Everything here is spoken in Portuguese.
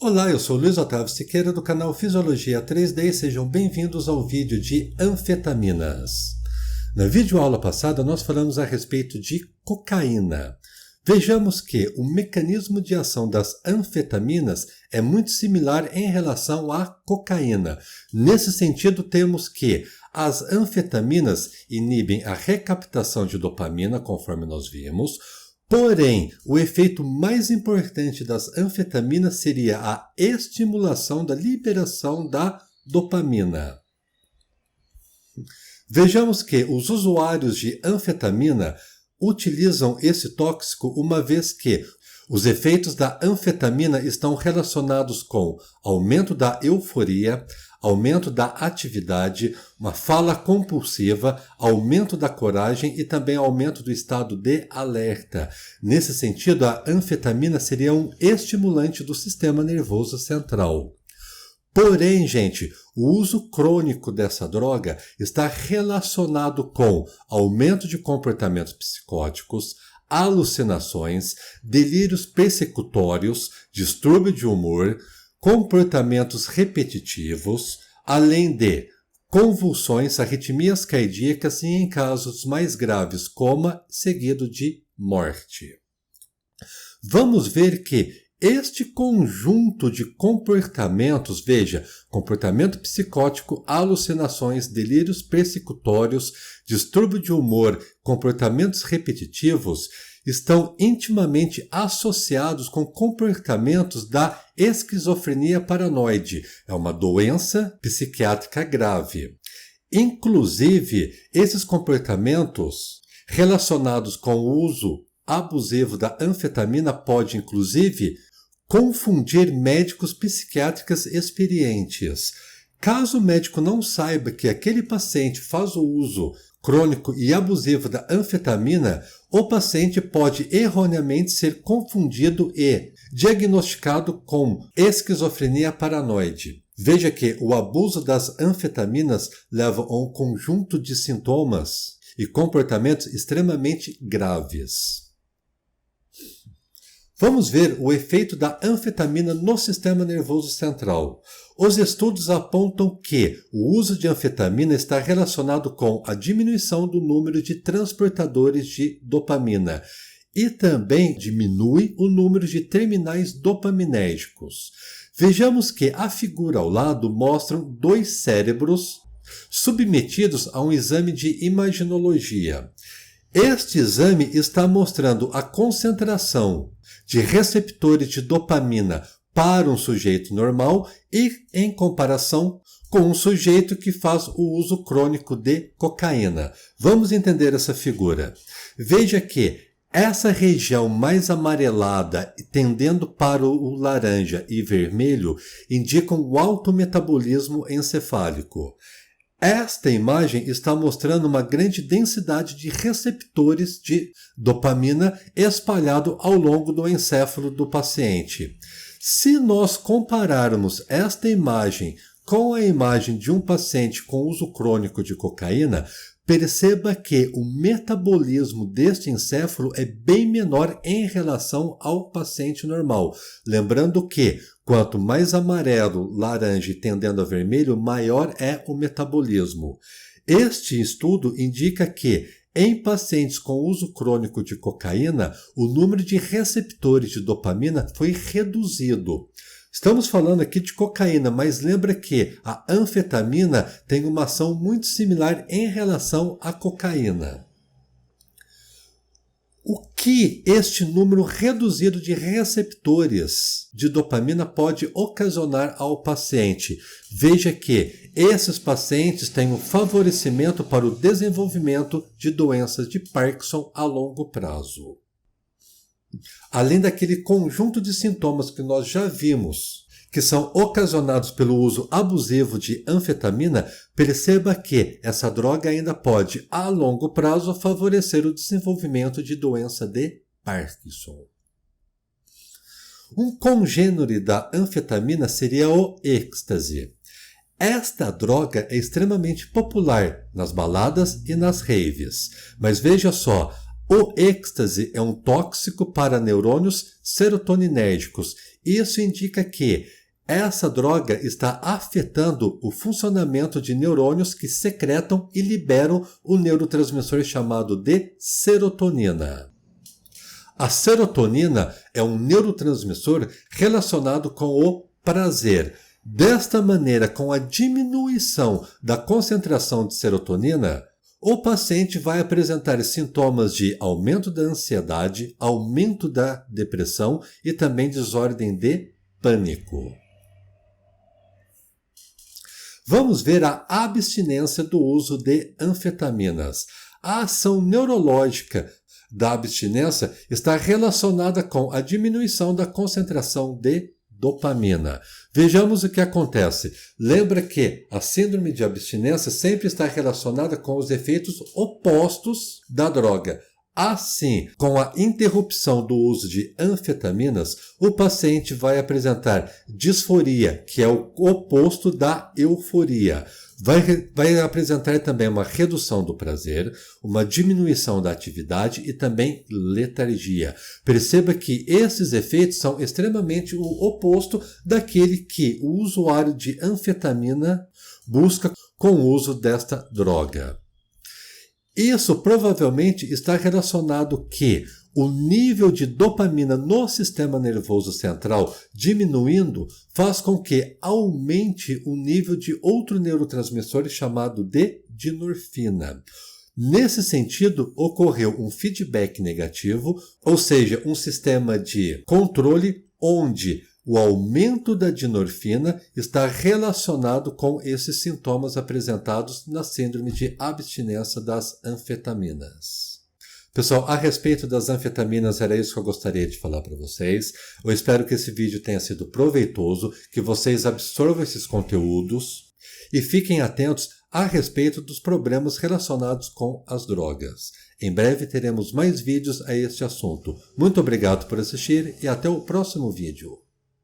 Olá, eu sou Luiz Otávio Siqueira do canal Fisiologia 3D e sejam bem-vindos ao vídeo de anfetaminas. Na videoaula passada nós falamos a respeito de cocaína. Vejamos que o mecanismo de ação das anfetaminas é muito similar em relação à cocaína. Nesse sentido, temos que as anfetaminas inibem a recaptação de dopamina, conforme nós vimos. Porém, o efeito mais importante das anfetaminas seria a estimulação da liberação da dopamina. Vejamos que os usuários de anfetamina utilizam esse tóxico uma vez que os efeitos da anfetamina estão relacionados com aumento da euforia, aumento da atividade, uma fala compulsiva, aumento da coragem e também aumento do estado de alerta. Nesse sentido, a anfetamina seria um estimulante do sistema nervoso central. Porém, gente, o uso crônico dessa droga está relacionado com aumento de comportamentos psicóticos, alucinações, delírios persecutórios, distúrbio de humor, comportamentos repetitivos, além de convulsões, arritmias cardíacas e, em casos mais graves, coma, seguido de morte. Vamos ver que este conjunto de comportamentos, veja, comportamento psicótico, alucinações, delírios persecutórios, distúrbio de humor, comportamentos repetitivos, estão intimamente associados com comportamentos da esquizofrenia paranoide. É uma doença psiquiátrica grave. Inclusive, esses comportamentos relacionados com o uso abusivo da anfetamina pode, inclusive, confundir médicos psiquiátricos experientes. Caso o médico não saiba que aquele paciente faz o uso crônico e abusivo da anfetamina, o paciente pode erroneamente ser confundido e diagnosticado com esquizofrenia paranoide. Veja que o abuso das anfetaminas leva a um conjunto de sintomas e comportamentos extremamente graves. Vamos ver o efeito da anfetamina no sistema nervoso central. Os estudos apontam que o uso de anfetamina está relacionado com a diminuição do número de transportadores de dopamina e também diminui o número de terminais dopaminérgicos. Vejamos que a figura ao lado mostra dois cérebros submetidos a um exame de imaginologia. Este exame está mostrando a concentração de receptores de dopamina para um sujeito normal e em comparação com um sujeito que faz o uso crônico de cocaína. Vamos entender essa figura. Veja que essa região mais amarelada, tendendo para o laranja e vermelho, indicam o alto metabolismo encefálico. Esta imagem está mostrando uma grande densidade de receptores de dopamina espalhado ao longo do encéfalo do paciente. Se nós compararmos esta imagem com a imagem de um paciente com uso crônico de cocaína, perceba que o metabolismo deste encéfalo é bem menor em relação ao paciente normal. Lembrando que quanto mais amarelo, laranja e tendendo a vermelho, maior é o metabolismo. Este estudo indica que em pacientes com uso crônico de cocaína, o número de receptores de dopamina foi reduzido. Estamos falando aqui de cocaína, mas lembra que a anfetamina tem uma ação muito similar em relação à cocaína. O que este número reduzido de receptores de dopamina pode ocasionar ao paciente? Veja que esses pacientes têm um favorecimento para o desenvolvimento de doenças de Parkinson a longo prazo. Além daquele conjunto de sintomas que nós já vimos, que são ocasionados pelo uso abusivo de anfetamina, perceba que essa droga ainda pode, a longo prazo, favorecer o desenvolvimento de doença de Parkinson. Um congênere da anfetamina seria o êxtase. Esta droga é extremamente popular nas baladas e nas raves, mas veja só, O êxtase é um tóxico para neurônios serotoninérgicos. Isso indica que essa droga está afetando o funcionamento de neurônios que secretam e liberam o neurotransmissor chamado de serotonina. A serotonina é um neurotransmissor relacionado com o prazer. Desta maneira, com a diminuição da concentração de serotonina, o paciente vai apresentar sintomas de aumento da ansiedade, aumento da depressão e também desordem de pânico. Vamos ver a abstinência do uso de anfetaminas. A ação neurológica da abstinência está relacionada com a diminuição da concentração de dopamina. Vejamos o que acontece. Lembra que a síndrome de abstinência sempre está relacionada com os efeitos opostos da droga. Assim, com a interrupção do uso de anfetaminas, o paciente vai apresentar disforia, que é o oposto da euforia. Vai apresentar também uma redução do prazer, uma diminuição da atividade e também letargia. Perceba que esses efeitos são extremamente o oposto daquele que o usuário de anfetamina busca com o uso desta droga. Isso provavelmente está relacionado que o nível de dopamina no sistema nervoso central diminuindo faz com que aumente o nível de outro neurotransmissor chamado de dinorfina. Nesse sentido, ocorreu um feedback negativo, ou seja, um sistema de controle onde o aumento da dinorfina está relacionado com esses sintomas apresentados na síndrome de abstinência das anfetaminas. Pessoal, a respeito das anfetaminas, era isso que eu gostaria de falar para vocês. Eu espero que esse vídeo tenha sido proveitoso, que vocês absorvam esses conteúdos e fiquem atentos a respeito dos problemas relacionados com as drogas. Em breve teremos mais vídeos a este assunto. Muito obrigado por assistir e até o próximo vídeo.